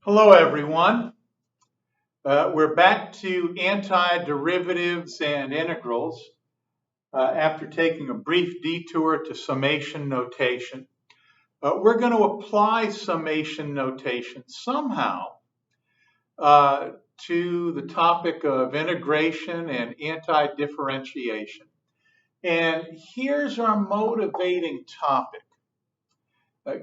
Hello, everyone. We're back to antiderivatives and integrals after taking a brief detour to summation notation. We're going to apply summation notation somehow to the topic of integration and antidifferentiation. And here's our motivating topic.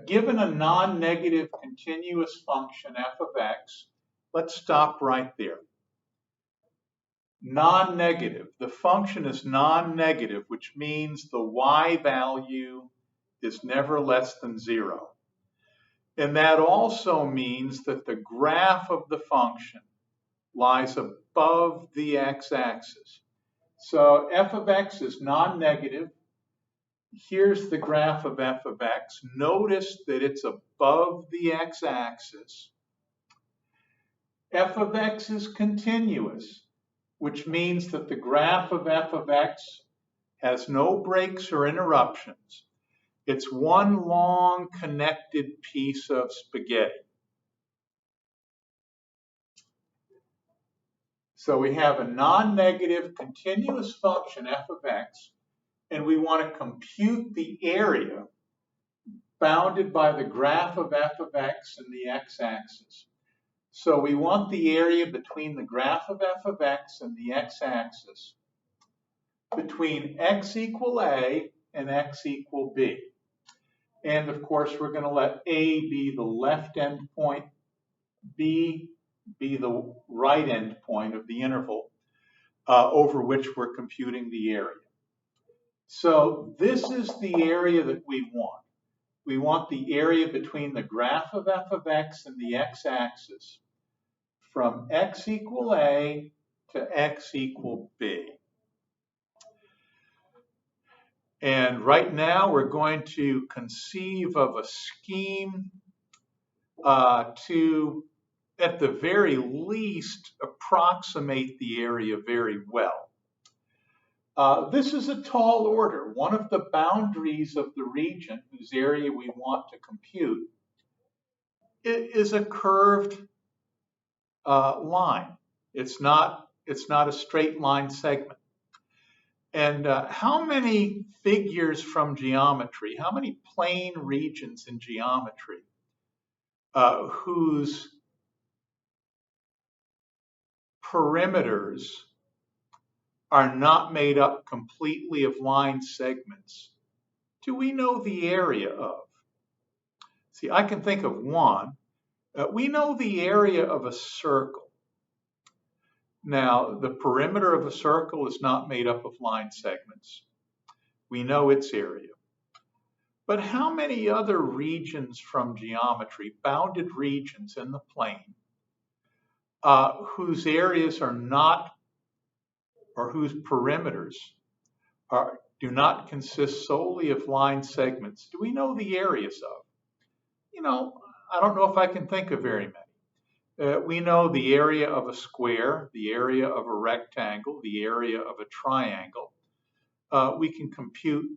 Given a non-negative continuous function f of x, let's stop right there. Non-negative. The function is non-negative, which means the y value is never less than 0. And that also means that the graph of the function lies above the x-axis. So f of x is non-negative. Here's the graph of f of x. Notice that it's above the x-axis. F of x is continuous, which means that the graph of f of x has no breaks or interruptions. It's one long connected piece of spaghetti. So we have a non-negative continuous function f of x, and we want to compute the area bounded by the graph of f of x and the x-axis. So we want the area between the graph of f of x and the x-axis between x equal a and x equal b. And of course, we're going to let a be the left end point, b be the right end point of the interval over which we're computing the area. So this is the area that we want. We want the area between the graph of f of x and the x-axis from x equal a to x equal b. And right now we're going to conceive of a scheme to, at the very least, approximate the area very well. This is a tall order. One of the boundaries of the region whose area we want to compute is a curved line. It's not a straight line segment. And how many figures from geometry, how many plane regions in geometry whose perimeters are not made up completely of line segments do we know the area of? See, I can think of one. We know the area of a circle. Now, the perimeter of a circle is not made up of line segments. We know its area. But how many other regions from geometry, bounded regions in the plane, whose areas are not, or whose perimeters do not consist solely of line segments, do we know the areas of? I don't know if I can think of very many. We know the area of a square, the area of a rectangle, the area of a triangle. We can compute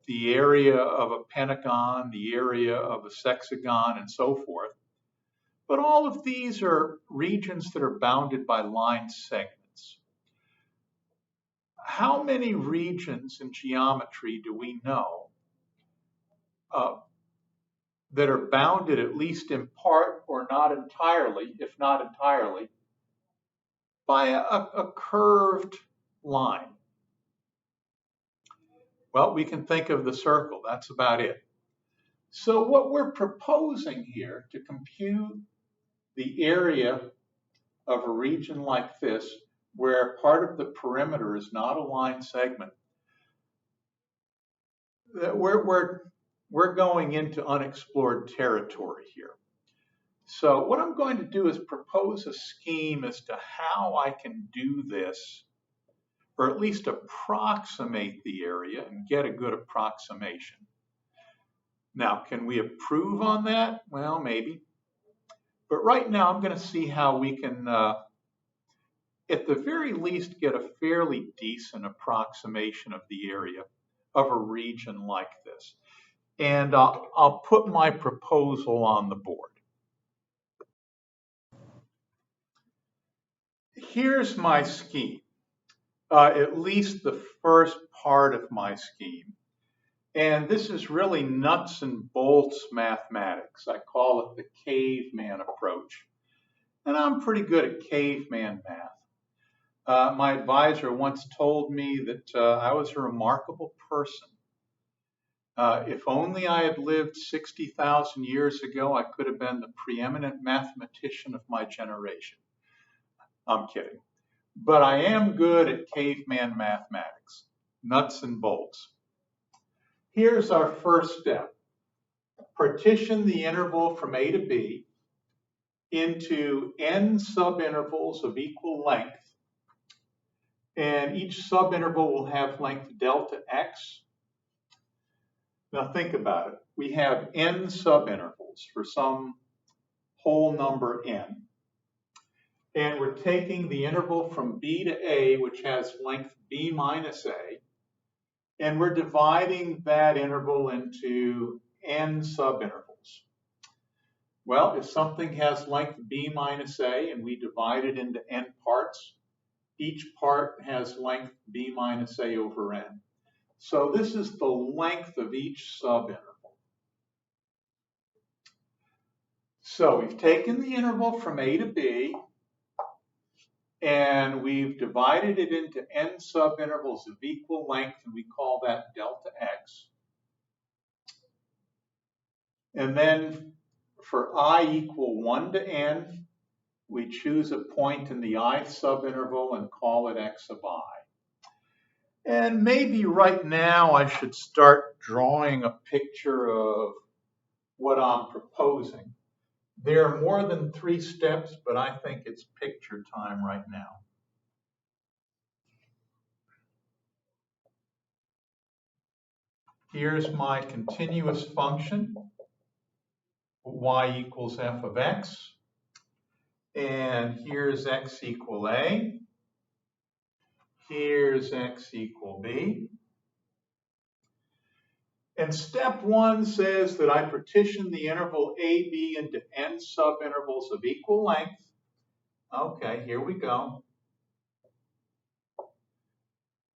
the area of a pentagon, the area of a sexagon, and so forth. But all of these are regions that are bounded by line segments. How many regions in geometry do we know that are bounded, at least in part or not entirely, if not entirely, by a curved line? Well, we can think of the circle. That's about it. So what we're proposing here to compute the area of a region like this, where part of the perimeter is not a line segment, we're going into unexplored territory here. So what I'm going to do is propose a scheme as to how I can do this, or at least approximate the area and get a good approximation. Now, can we improve on that? Well, maybe. But right now, I'm going to see how we can, at the very least, get a fairly decent approximation of the area of a region like this. And I'll put my proposal on the board. Here's my scheme, at least the first part of my scheme. And this is really nuts and bolts mathematics. I call it the caveman approach. And I'm pretty good at caveman math. My advisor once told me that I was a remarkable person. If only I had lived 60,000 years ago, I could have been the preeminent mathematician of my generation. I'm kidding. But I am good at caveman mathematics, nuts and bolts. Here's our first step. Partition the interval from A to B into n subintervals of equal length. And each subinterval will have length delta x. Now think about it. We have n subintervals for some whole number n. And we're taking the interval from B to A, which has length B minus A, and we're dividing that interval into n subintervals. Well, if something has length B minus A and we divide it into n parts, each part has length B minus A over n. So this is the length of each subinterval. So we've taken the interval from A to B, and we've divided it into n subintervals of equal length, and we call that delta x. And then for I equal 1 to n, we choose a point in the ith subinterval and call it x of I. And maybe right now I should start drawing a picture of what I'm proposing. There are more than 3 steps, but I think it's picture time right now. Here's my continuous function, y equals f of x. And here's x equal a. Here's x equal b. And step 1 says that I partition the interval AB into n subintervals of equal length. Okay, here we go.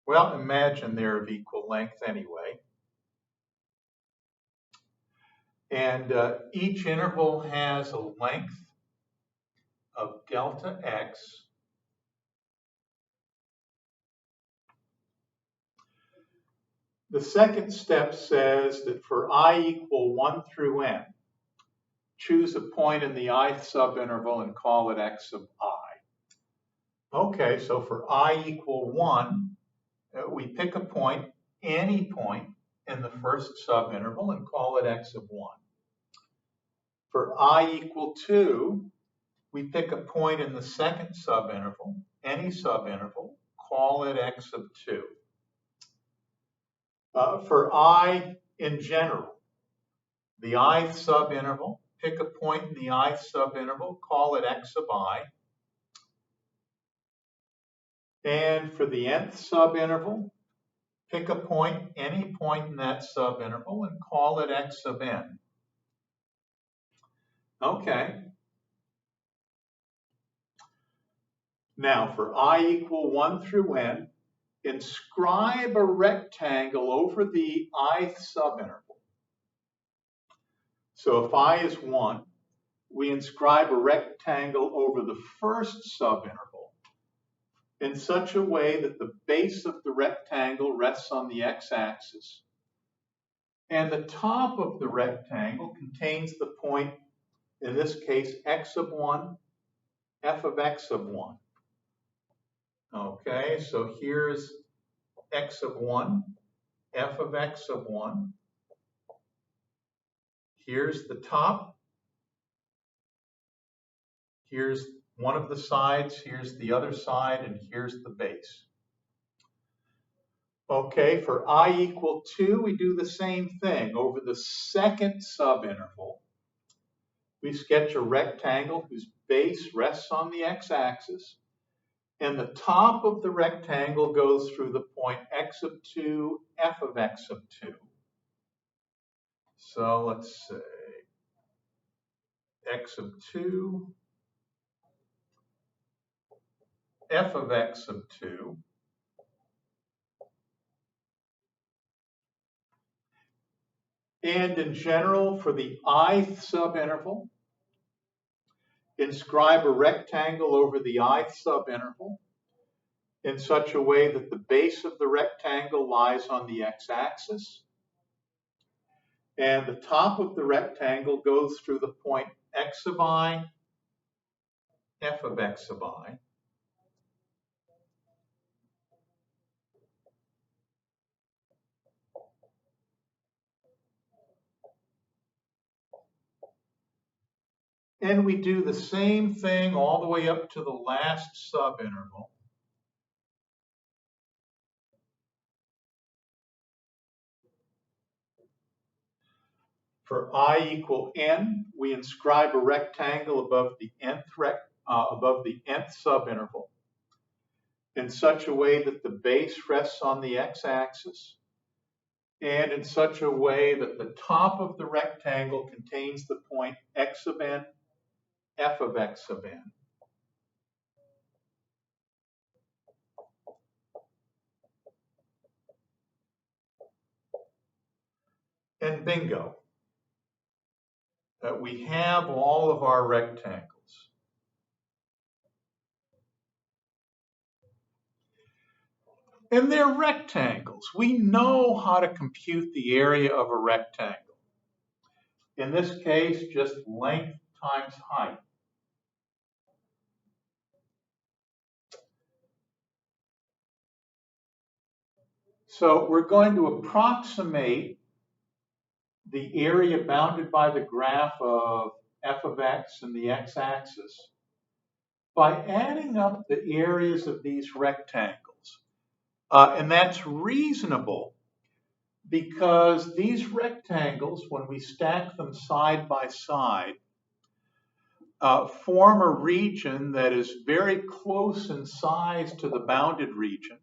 Well, imagine they're of equal length anyway. And each interval has a length of delta x. The second step says that for I equal 1 through n, choose a point in the ith subinterval and call it x of I. Okay, so for I equal 1, we pick a point, any point, in the first subinterval and call it x of 1. For I equal 2, we pick a point in the second subinterval, any subinterval, call it x of 2. For I in general, the ith subinterval, pick a point in the ith subinterval, call it x of I. And for the nth subinterval, pick a point, any point in that subinterval, and call it x of n. Okay. Now for I equal 1 through n, inscribe a rectangle over the ith subinterval. So if I is 1, we inscribe a rectangle over the first subinterval in such a way that the base of the rectangle rests on the x-axis, and the top of the rectangle contains the point, in this case, x of 1, f of x of 1. Okay, so here's x of 1, f of x of 1. Here's the top. Here's one of the sides, here's the other side, and here's the base. Okay, for I equal 2, we do the same thing. Over the second subinterval, we sketch a rectangle whose base rests on the x-axis, and the top of the rectangle goes through the point x of 2, f of x of 2. So let's say x of 2, f of x sub 2 and in general for the ith subinterval, inscribe a rectangle over the ith subinterval in such a way that the base of the rectangle lies on the x-axis and the top of the rectangle goes through the point x sub I, f of x sub I. And we do the same thing all the way up to the last subinterval. For I equal n, we inscribe a rectangle above the nth subinterval in such a way that the base rests on the x-axis and in such a way that the top of the rectangle contains the point x sub n, f of x sub n. And bingo, we have all of our rectangles. And they're rectangles. We know how to compute the area of a rectangle. In this case, just length times height. So we're going to approximate the area bounded by the graph of f of x and the x-axis by adding up the areas of these rectangles. And that's reasonable because these rectangles, when we stack them side by side, form a region that is very close in size to the bounded region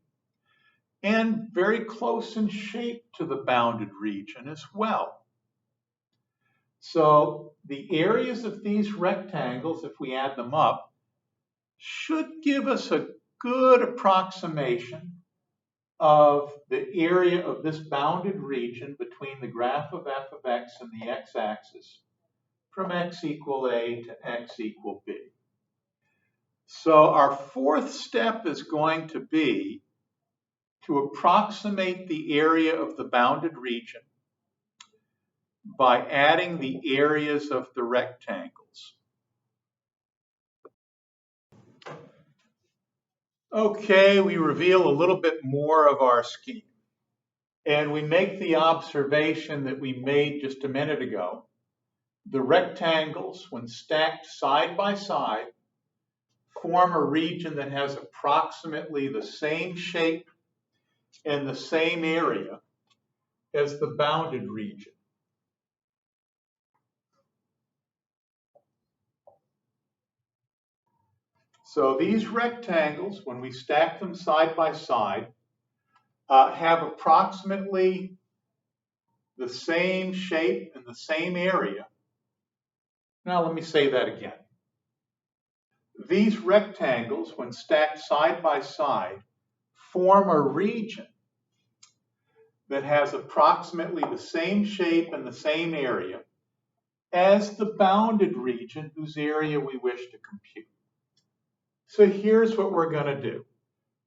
and very close in shape to the bounded region as well. So the areas of these rectangles, if we add them up, should give us a good approximation of the area of this bounded region between the graph of f of x and the x-axis from x equal a to x equal b. So our fourth step is going to be to approximate the area of the bounded region by adding the areas of the rectangles. Okay, we reveal a little bit more of our scheme. And we make the observation that we made just a minute ago. The rectangles, when stacked side by side, form a region that has approximately the same shape and the same area as the bounded region. So these rectangles, when we stack them side by side, have approximately the same shape and the same area. Now let me say that again. These rectangles, when stacked side by side, form a region that has approximately the same shape and the same area as the bounded region whose area we wish to compute. So here's what we're going to do.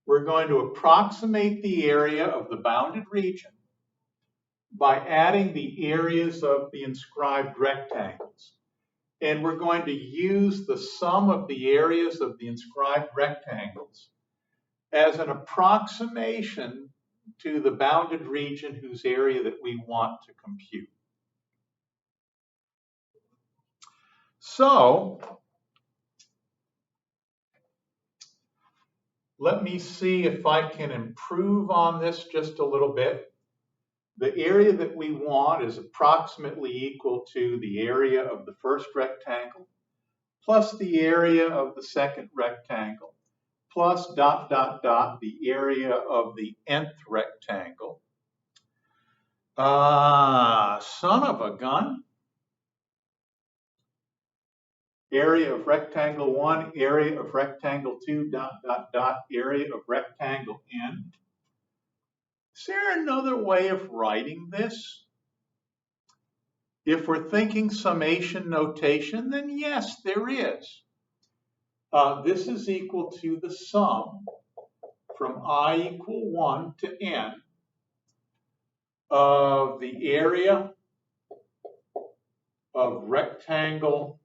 We're going to approximate the area of the bounded region by adding the areas of the inscribed rectangles. And we're going to use the sum of the areas of the inscribed rectangles as an approximation to the bounded region whose area that we want to compute. So let me see if I can improve on this just a little bit. The area that we want is approximately equal to the area of the first rectangle plus the area of the second rectangle plus dot, dot, dot, the area of the nth rectangle. Son of a gun. area of rectangle 1, area of rectangle 2, area of rectangle n. Is there another way of writing this? If we're thinking summation notation, then yes, there is. This is equal to the sum from I equal 1 to n of the area of rectangle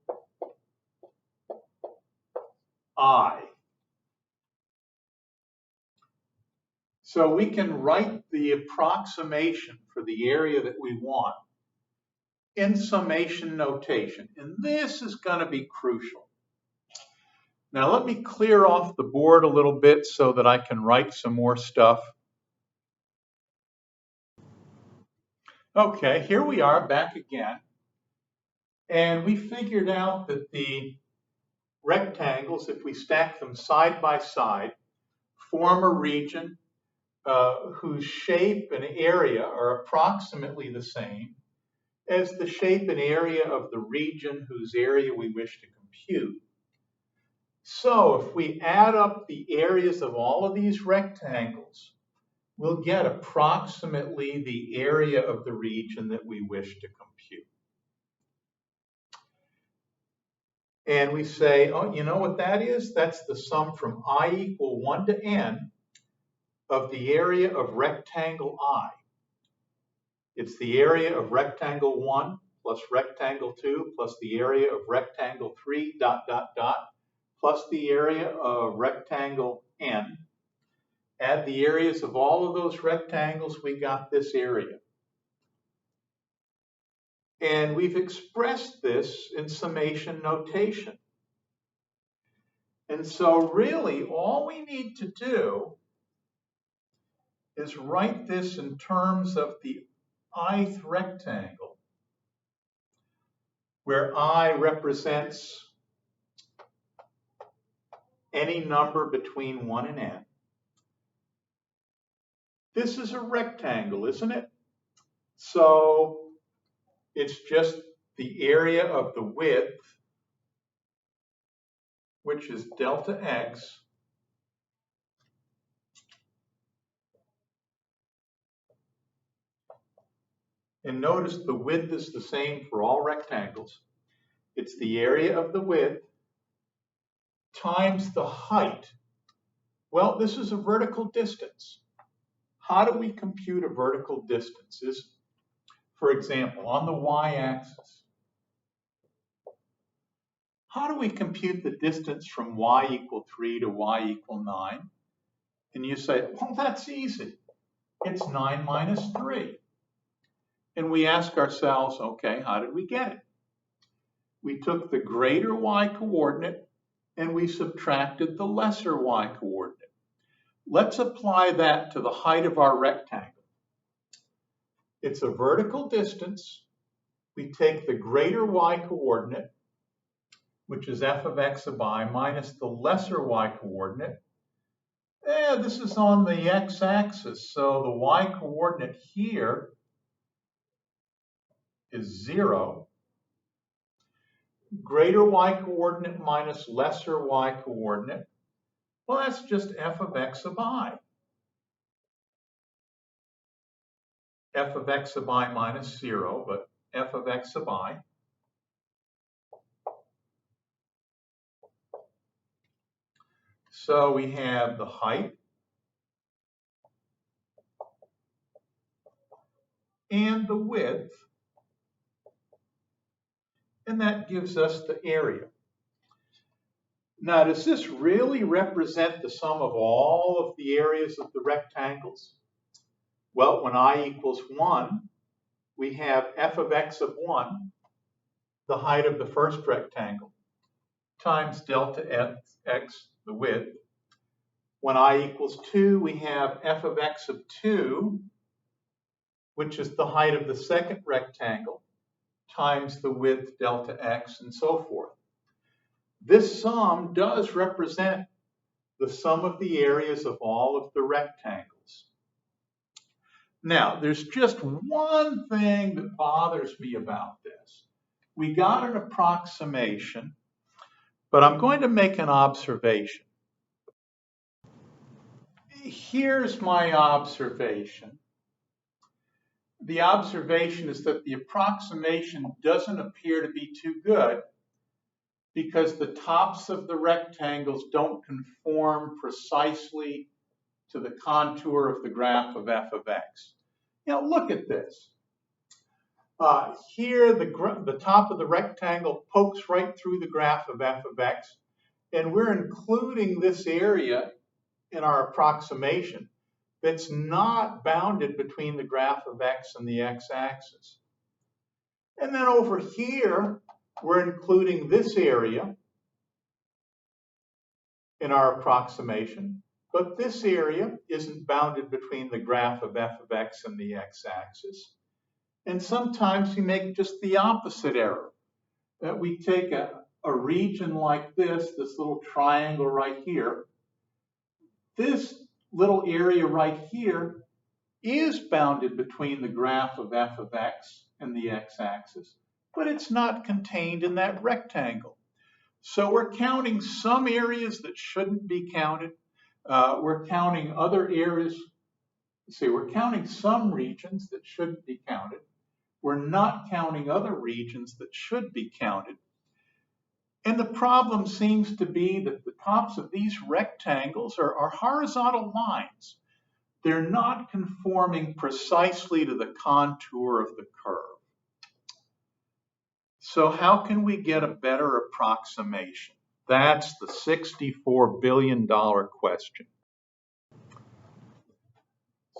I. So we can write the approximation for the area that we want in summation notation, and this is going to be crucial. Now let me clear off the board a little bit so that I can write some more stuff. Okay, here we are back again, and we figured out that the rectangles, if we stack them side by side, form a region whose shape and area are approximately the same as the shape and area of the region whose area we wish to compute. So if we add up the areas of all of these rectangles, we'll get approximately the area of the region that we wish to compute. And we say, oh, you know what that is? That's the sum from I equal 1 to n of the area of rectangle I. It's the area of rectangle 1 plus rectangle 2 plus the area of rectangle 3 plus the area of rectangle n. Add the areas of all of those rectangles, we got this area. And we've expressed this in summation notation. And so really all we need to do is write this in terms of the ith rectangle, where I represents any number between 1 and n. This is a rectangle, isn't it? So it's just the area of the width, which is delta x, and notice the width is the same for all rectangles. It's the area of the width times the height. Well, this is a vertical distance. How do we compute a vertical distance? For example, on the y-axis, how do we compute the distance from y equal 3 to y equal 9? And you say, well, that's easy. It's 9 minus 3. And we ask ourselves, okay, how did we get it? We took the greater y coordinate and we subtracted the lesser y coordinate. Let's apply that to the height of our rectangle. It's a vertical distance. We take the greater y coordinate, which is f of x sub I, minus the lesser y coordinate. This is on the x-axis, so the y coordinate here is 0. Greater y coordinate minus lesser y coordinate, well, that's just f of x sub I. F of x sub I minus 0, but f of x sub I. So we have the height and the width, and that gives us the area. Now, does this really represent the sum of all of the areas of the rectangles? Well, when I equals 1, we have f of x sub 1, the height of the first rectangle, times delta x, the width. When I equals 2, we have f of x sub 2, which is the height of the second rectangle, times the width delta x, and so forth. This sum does represent the sum of the areas of all of the rectangles. Now, there's just one thing that bothers me about this. We got an approximation, But I'm going to make an observation. Here's my observation. The observation is that the approximation doesn't appear to be too good because the tops of the rectangles don't conform precisely to the contour of the graph of f of x. Now look at this. Here the top of the rectangle pokes right through the graph of f of x, and we're including this area in our approximation that's not bounded between the graph of x and the x-axis. And then over here, we're including this area in our approximation, but this area isn't bounded between the graph of f of x and the x-axis. And sometimes we make just the opposite error, that we take a region like this little triangle right here. This little area right here is bounded between the graph of f of x and the x-axis, but it's not contained in that rectangle. So we're counting some areas that shouldn't be counted. We're counting other areas. We're counting some regions that shouldn't be counted. We're not counting other regions that should be counted. And the problem seems to be that the tops of these rectangles are horizontal lines. They're not conforming precisely to the contour of the curve. So how can we get a better approximation? That's the $64 billion question.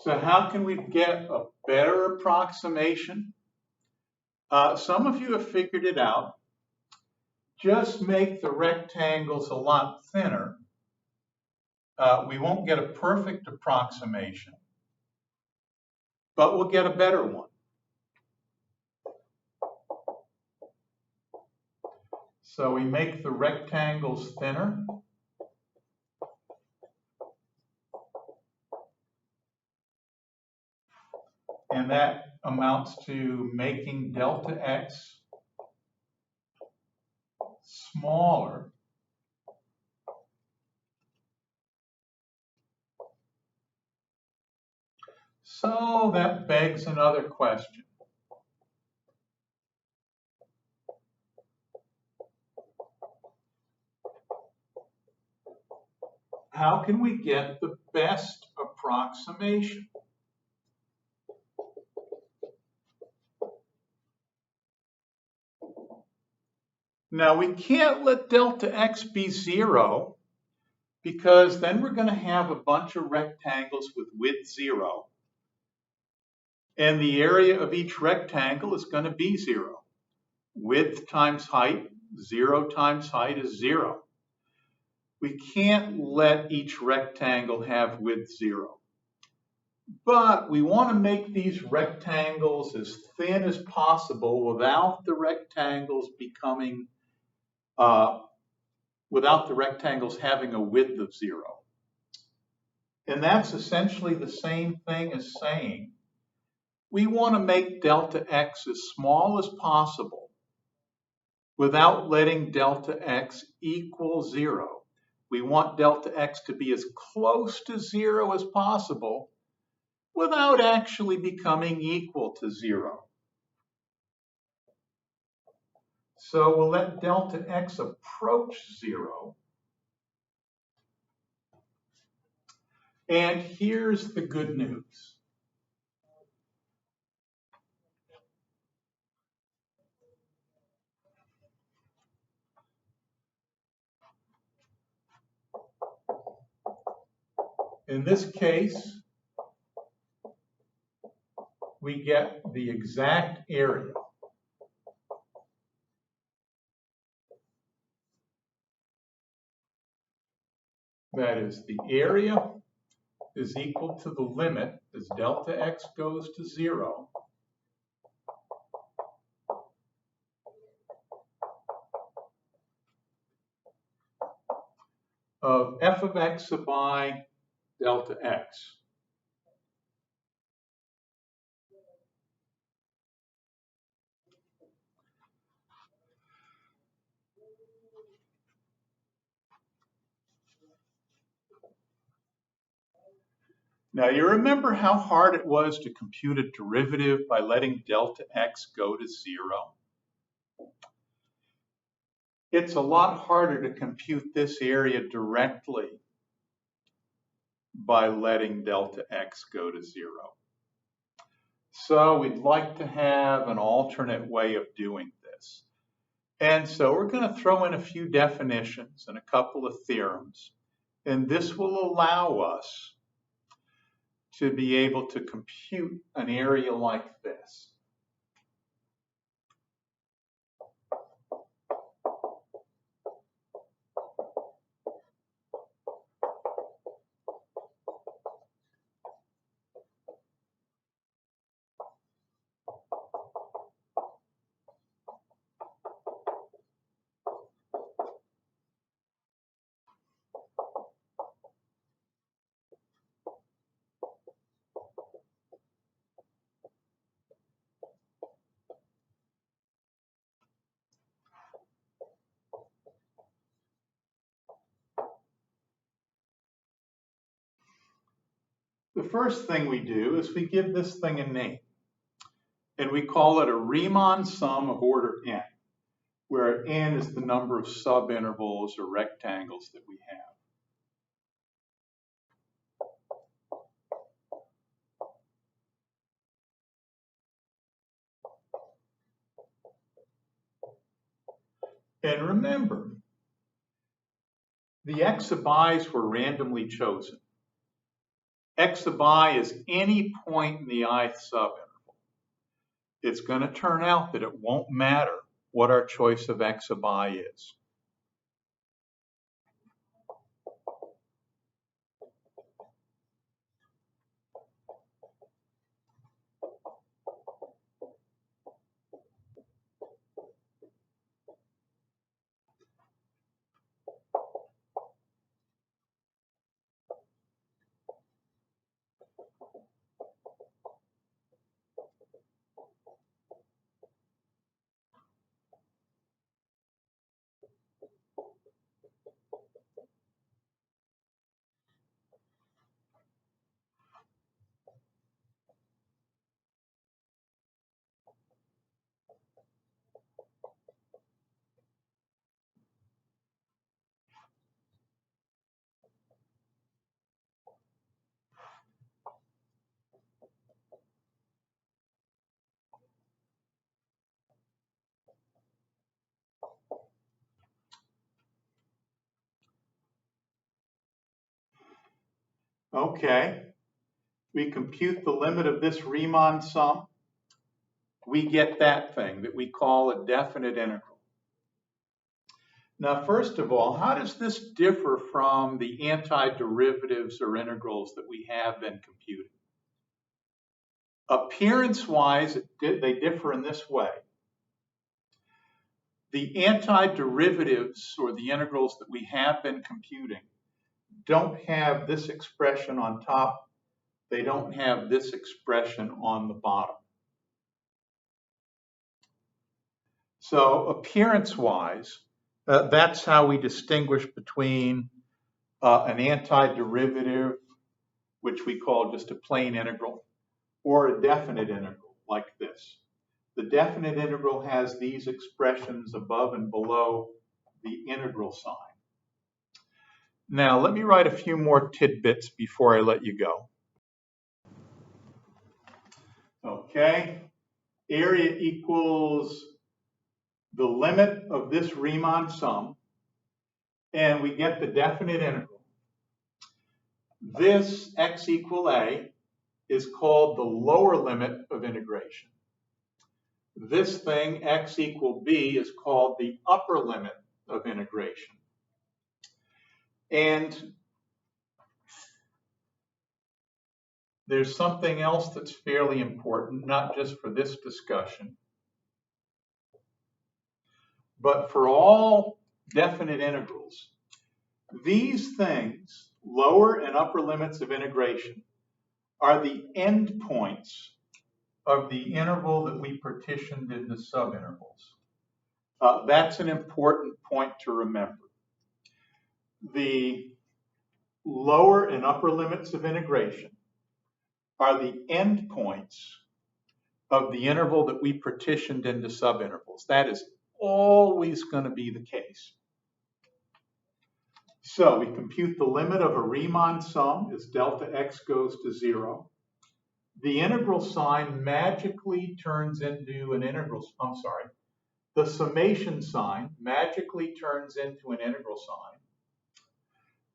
So how can we get a better approximation? Some of you have figured it out. Just make the rectangles a lot thinner. We won't get a perfect approximation, but we'll get a better one. So we make the rectangles thinner. And that amounts to making delta x smaller. So that begs another question. How can we get the best approximation? Now we can't let delta x be 0 because then we're going to have a bunch of rectangles with width 0. And the area of each rectangle is going to be 0. Width times height, 0 times height is 0. We can't let each rectangle have width 0. But we want to make these rectangles as thin as possible without the rectangles becoming, without the rectangles having a width of 0. And that's essentially the same thing as saying we want to make delta x as small as possible without letting delta x equal 0. We want delta x to be as close to 0 as possible without actually becoming equal to 0. So we'll let delta x approach 0. And here's the good news. In this case, we get the exact area. That is, the area is equal to the limit as delta x goes to 0 of f of x sub I delta x. Now you remember how hard it was to compute a derivative by letting delta x go to 0? It's a lot harder to compute this area directly by letting delta x go to 0. So we'd like to have an alternate way of doing this. And so we're going to throw in a few definitions and a couple of theorems. And this will allow us to be able to compute an area like this. The first thing we do is we give this thing a name, and we call it a Riemann sum of order n, where n is the number of subintervals or rectangles that we have. And remember, the x sub i's were randomly chosen. X sub I is any point in the ith subinterval. It's going to turn out that it won't matter what our choice of x sub I is. Okay, we compute the limit of this Riemann sum. We get that thing that we call a definite integral. Now, first of all, how does this differ from the antiderivatives or integrals that we have been computing? Appearance-wise, they differ in this way. The antiderivatives or the integrals that we have been computing don't have this expression on top. They don't have this expression on the bottom. So appearance-wise, that's how we distinguish between an antiderivative, which we call just a plain integral, or a definite integral like this. The definite integral has these expressions above and below the integral sign. Now, let me write a few more tidbits before I let you go. Okay, area equals the limit of this Riemann sum, and we get the definite integral. This x equal a is called the lower limit of integration. This thing, x equal b, is called the upper limit of integration. And there's something else that's fairly important, not just for this discussion, but for all definite integrals. These things, lower and upper limits of integration, are the endpoints of the interval that we partitioned into subintervals. That's an important point to remember. The lower and upper limits of integration are the endpoints of the interval that we partitioned into subintervals. That is always going to be the case. So we compute the limit of a Riemann sum as delta x goes to 0. The integral sign magically turns into an integral, the summation sign magically turns into an integral sign.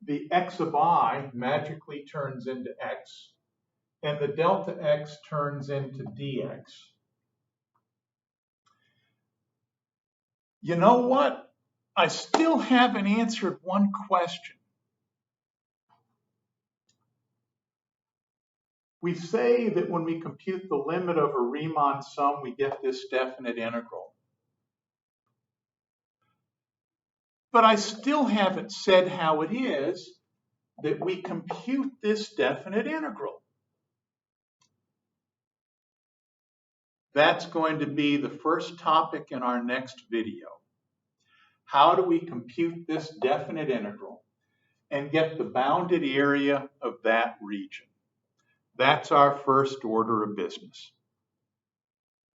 The x of I magically turns into x, and the delta x turns into dx. You know what? I still haven't answered one question. We say that when we compute the limit of a Riemann sum, we get this definite integral. But I still haven't said how it is that we compute this definite integral. That's going to be the first topic in our next video. How do we compute this definite integral and get the bounded area of that region? That's our first order of business.